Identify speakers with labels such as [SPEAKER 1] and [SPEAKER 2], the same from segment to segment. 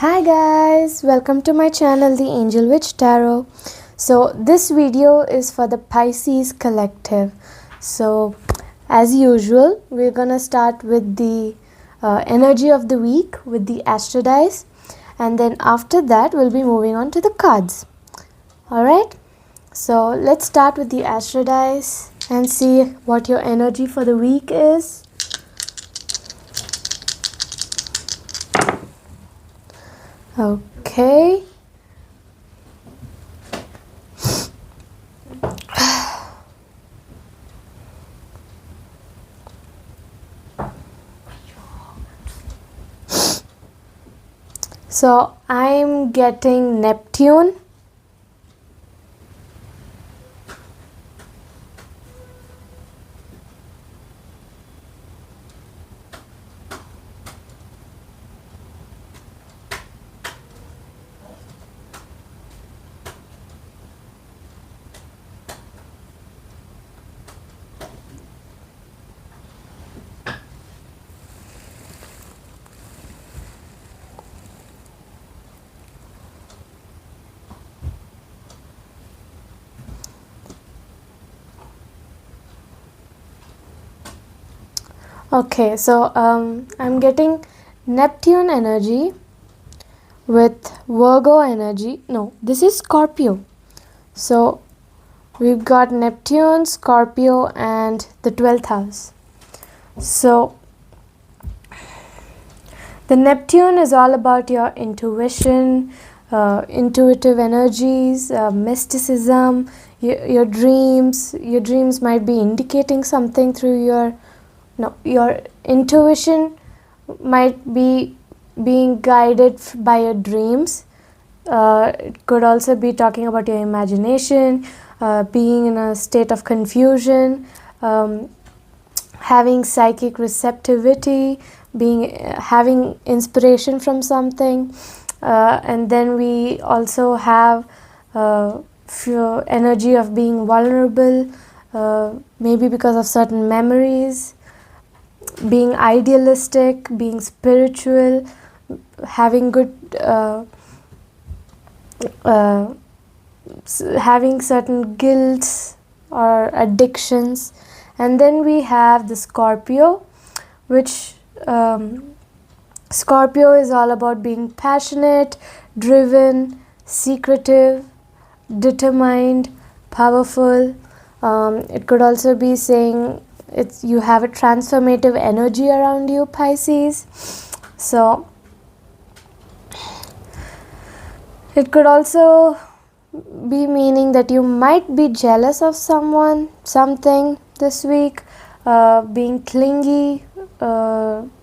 [SPEAKER 1] Hi guys, welcome to my channel, The Angel Witch Tarot. So this video is for the Pisces collective. So as usual, we're gonna start with the energy of the week with the astro dice, and then after that we'll be moving on to the cards. Alright, so let's start with the astro dice and see what your energy for the week is. Okay. So I'm getting Neptune, okay, so I'm getting Neptune energy with Virgo energy. No, this is Scorpio. So we've got Neptune, Scorpio, and the 12th house. So the Neptune is all about your intuition, intuitive energies, mysticism, your dreams. Your dreams might be indicating something through your intuition might be being guided by your dreams. It could also be talking about your imagination, being in a state of confusion, having psychic receptivity, having inspiration from something, and then we also have energy of being vulnerable, maybe because of certain memories, being idealistic, being spiritual, having good having certain guilts or addictions. And then we have the Scorpio, which Scorpio is all about being passionate, driven, secretive, determined, powerful. It could also be saying you have a transformative energy around you, Pisces. So it could also be meaning that you might be jealous of someone, something this week, being clingy,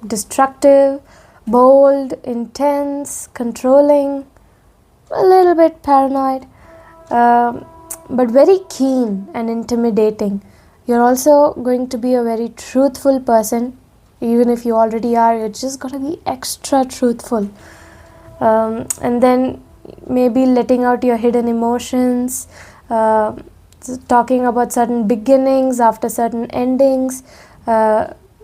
[SPEAKER 1] destructive, bold, intense, controlling, a little bit paranoid, but very keen and intimidating. You're also going to be a very truthful person. Even if you already are, you're just going to be extra truthful. And then maybe letting out your hidden emotions, talking about certain beginnings after certain endings,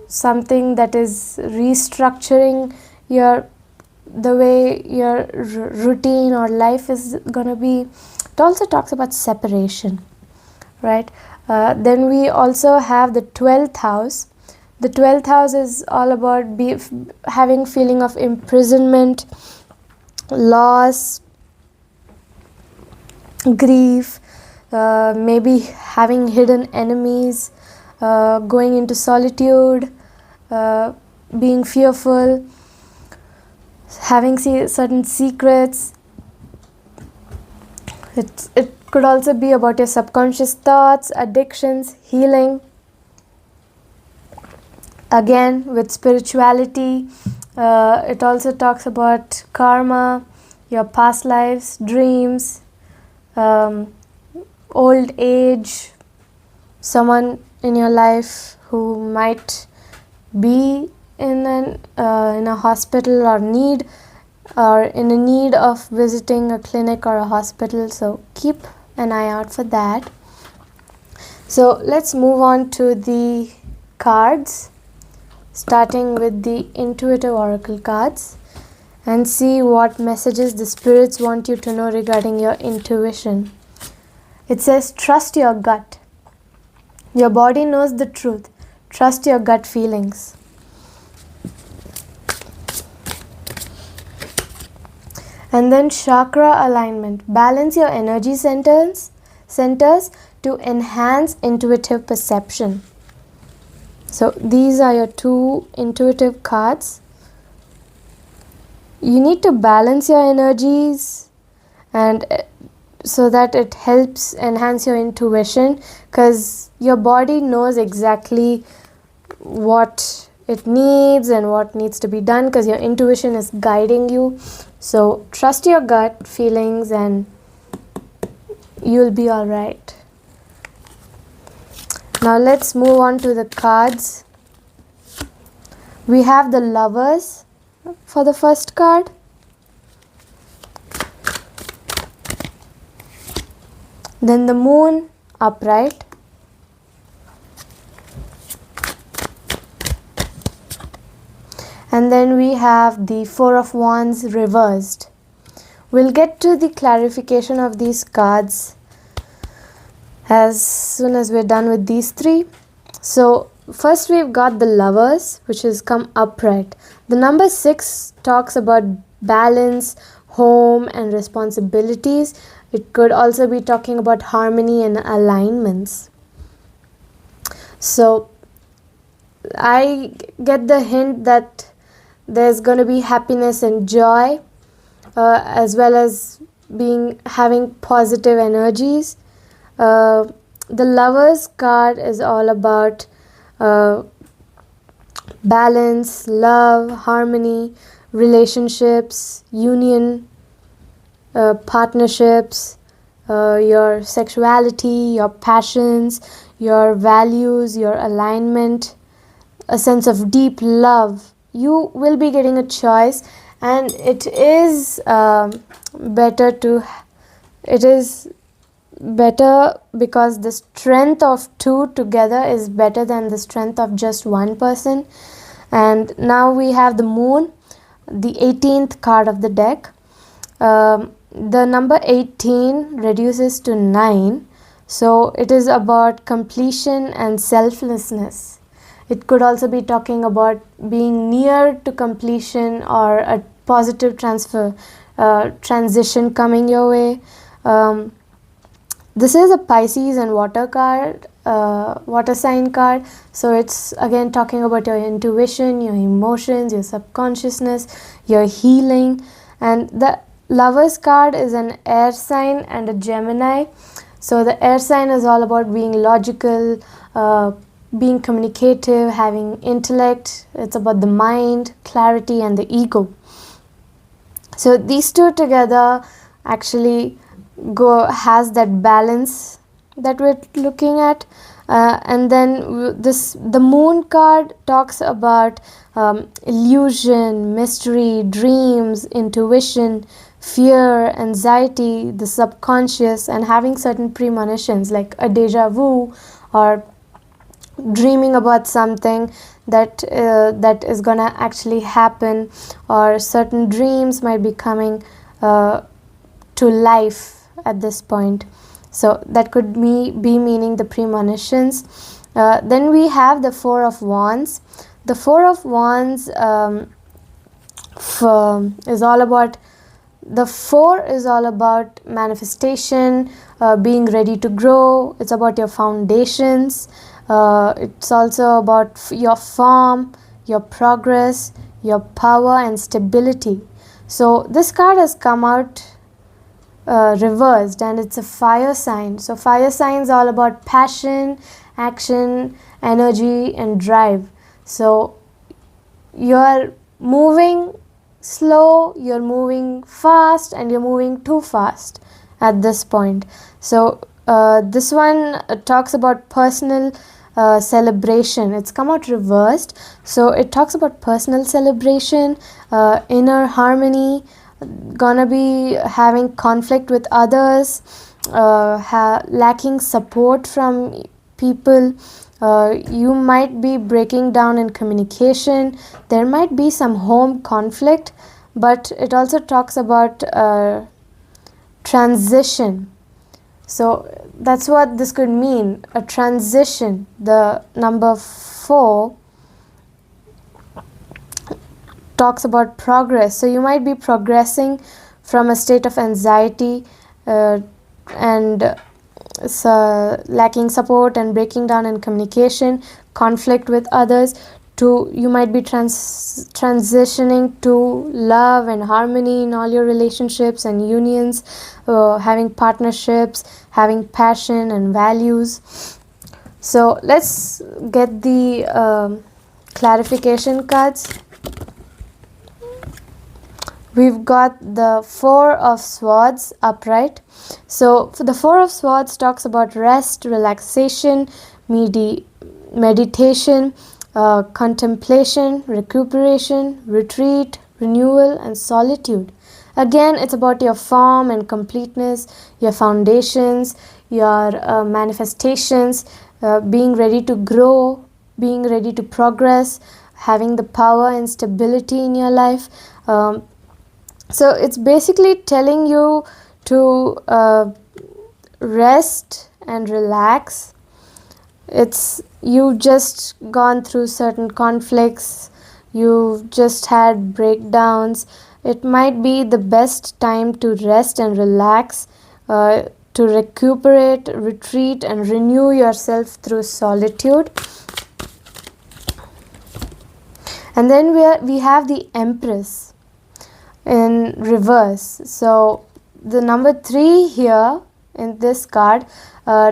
[SPEAKER 1] something that is restructuring the way your routine or life is gonna be. It also talks about separation, right? Then we also have the 12th house. The 12th house is all about having feeling of imprisonment, loss, grief, maybe having hidden enemies, going into solitude, being fearful, having certain secrets. It could also be about your subconscious thoughts, addictions, healing. Again, with spirituality, it also talks about karma, your past lives, dreams, old age, someone in your life who might be in a hospital or in a need of visiting a clinic or a hospital. So keep an eye out for that. So let's move on to the cards, starting with the intuitive oracle cards. and see what messages the spirits want you to know regarding your intuition. It says, trust your gut. Your body knows the truth. Trust your gut feelings. And then chakra alignment. Balance your energy centers to enhance intuitive perception. So these are your 2 intuitive cards. You need to balance your energies, and so that it helps enhance your intuition, because your body knows exactly what it needs and what needs to be done, because your intuition is guiding you. So trust your gut feelings and you'll be all right. Now let's move on to the cards. We have the Lovers for the first card. Then the Moon upright. And then we have the Four of Wands reversed. We'll get to the clarification of these cards as soon as we're done with these 3. So first we've got the Lovers, which has come upright. The number 6 talks about balance, home and responsibilities. It could also be talking about harmony and alignments. So I get the hint that there's going to be happiness and joy, as well as having positive energies. The Lovers card is all about balance, love, harmony, relationships, union, partnerships, your sexuality, your passions, your values, your alignment, a sense of deep love. You will be getting a choice, and it is better because the strength of 2 together is better than the strength of just one person. And now we have the Moon, the 18th card of the deck. The number 18 reduces to 9, so it is about completion and selflessness. It could also be talking about being near to completion or a positive transition coming your way. This is a Pisces and water card, water sign card. So it's again talking about your intuition, your emotions, your subconsciousness, your healing. And the Lovers card is an air sign and a Gemini. So the air sign is all about being logical, being communicative, having intellect. It's about the mind, clarity and the ego. So these 2 together actually has that balance that we're looking at. And then the Moon card talks about illusion, mystery, dreams, intuition, fear, anxiety, the subconscious, and having certain premonitions like a deja vu, or dreaming about something that is gonna actually happen, or certain dreams might be coming to life at this point. So that could be meaning the premonitions. Then we have the Four of Wands. The Four of Wands is all about, the 4 is all about manifestation, being ready to grow. It's about your foundations. It's also about your form, your progress, your power and stability. So this card has come out reversed, and it's a fire sign. So fire sign is all about passion, action, energy and drive. So you're moving slow, you're moving fast, and you're moving too fast at this point. So this one talks about personal celebration. It's come out reversed, so it talks about personal celebration, inner harmony, gonna be having conflict with others, lacking support from people. You might be breaking down in communication. There might be some home conflict, but it also talks about transition. So that's what this could mean, a transition. The number 4 talks about progress. So you might be progressing from a state of anxiety and lacking support and breaking down in communication, conflict with others, to you might be transitioning to love and harmony in all your relationships and unions, having partnerships, having passion and values. So let's get the clarification cards. We've got the 4 of Swords upright. So for the 4 of Swords talks about rest, relaxation, meditation, contemplation, recuperation, retreat, renewal, and solitude. Again, it's about your form and completeness, your foundations, your manifestations, being ready to grow, being ready to progress, having the power and stability in your life. So it's basically telling you to rest and relax. It's you've just gone through certain conflicts, you've just had breakdowns. It might be the best time to rest and relax, to recuperate, retreat, and renew yourself through solitude. And then we have the Empress in reverse. So the number 3 here in this card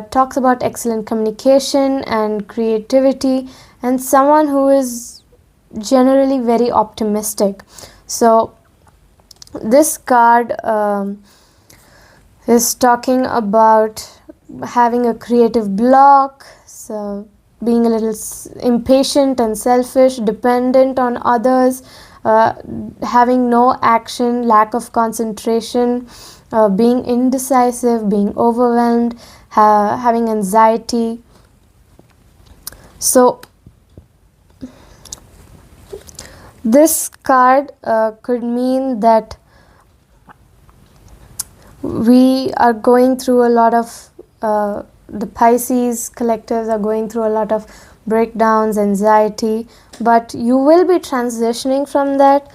[SPEAKER 1] talks about excellent communication and creativity, and someone who is generally very optimistic. So this card is talking about having a creative block, so being a little impatient and selfish, dependent on others, having no action, lack of concentration, being indecisive, being overwhelmed, having anxiety. So this card could mean that we are going through a lot of the Pisces collectives are going through a lot of breakdowns, anxiety, but you will be transitioning from that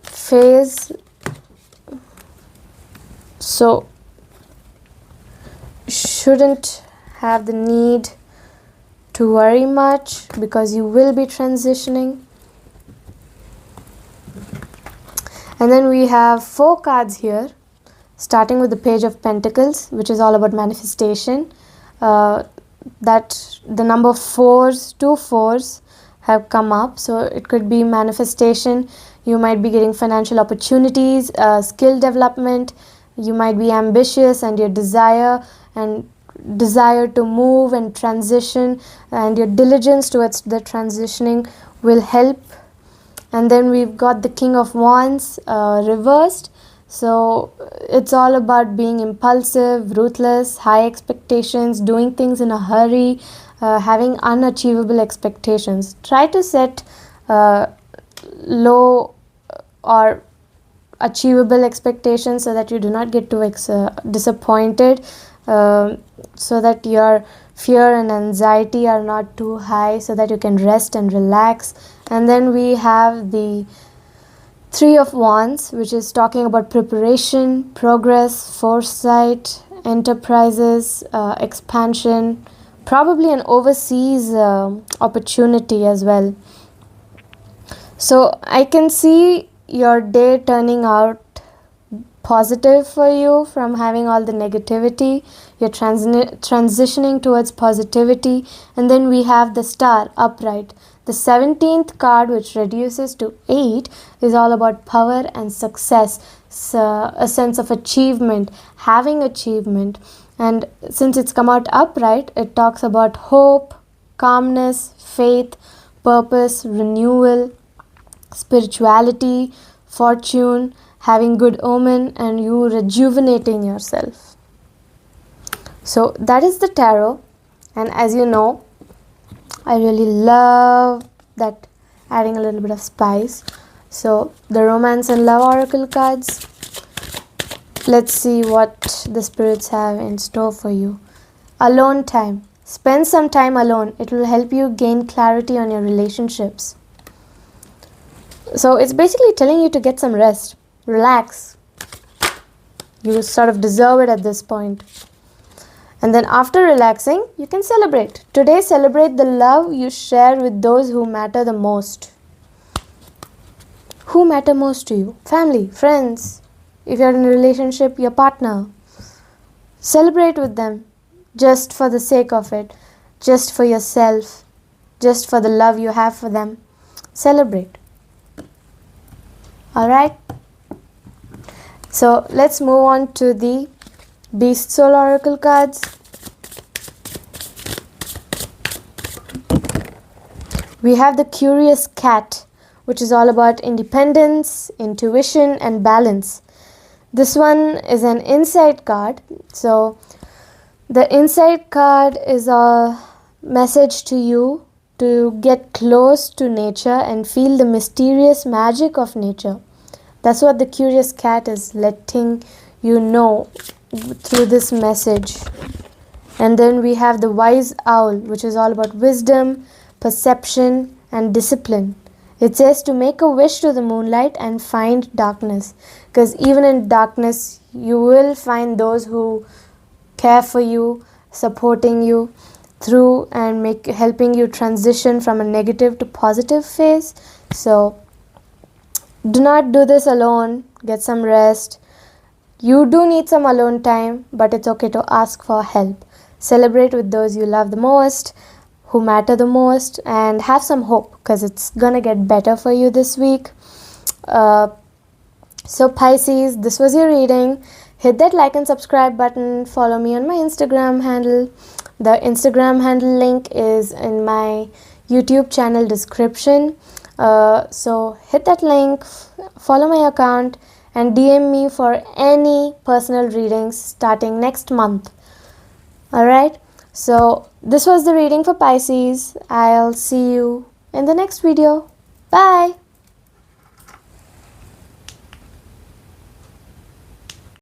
[SPEAKER 1] phase. So shouldn't have the need to worry much, because you will be transitioning. And then we have 4 cards here, starting with the Page of Pentacles, which is all about manifestation. That the number 4s, 2 4s have come up, so it could be manifestation. You might be getting financial opportunities, skill development. You might be ambitious, and your desire to move and transition, and your diligence towards the transitioning will help. And then we've got the King of Wands reversed. So it's all about being impulsive, ruthless, high expectations, doing things in a hurry, having unachievable expectations. Try to set low or achievable expectations so that you do not get too disappointed, so that your fear and anxiety are not too high, so that you can rest and relax. And then we have the 3 of Wands, which is talking about preparation, progress, foresight, enterprises, expansion, probably an overseas opportunity as well. So I can see your day turning out positive for you from having all the negativity. You're transitioning towards positivity. And then we have the Star upright. The 17th card, which reduces to 8, is all about power and success, so a sense of achievement, having achievement. And since it's come out upright, it talks about hope, calmness, faith, purpose, renewal, spirituality, fortune, having good omen, and you rejuvenating yourself. So that is the tarot. And as you know, I really love that, adding a little bit of spice. So the romance and love oracle cards. Let's see what the spirits have in store for you. Alone time. Spend some time alone. It will help you gain clarity on your relationships. So it's basically telling you to get some rest. Relax. You sort of deserve it at this point. And then after relaxing, you can celebrate. Today, celebrate the love you share with those who matter the most. Who matter most to you? Family, friends. If you're in a relationship, your partner. Celebrate with them. Just for the sake of it, just for yourself, just for the love you have for them. Celebrate. Alright? So let's move on to the Beast Soul Oracle cards. We have the Curious Cat, which is all about independence, intuition, and balance. This one is an insight card. So the insight card is a message to you to get close to nature and feel the mysterious magic of nature. That's what the Curious Cat is letting you know through this message. And then we have the Wise Owl, which is all about wisdom, perception, and discipline. It says to make a wish to the moonlight and find darkness. Because even in darkness, you will find those who care for you, supporting you through and helping you transition from a negative to positive phase. So do not do this alone. Get some rest. You do need some alone time, but it's okay to ask for help. Celebrate with those you love the most, who matter the most, and have some hope because it's gonna get better for you this week. So Pisces, this was your reading. Hit that like and subscribe button. Follow me on my Instagram handle. The Instagram handle link is in my YouTube channel description. So hit that link, follow my account, and DM me for any personal readings starting next month. Alright, so this was the reading for Pisces. I'll see you in the next video. Bye!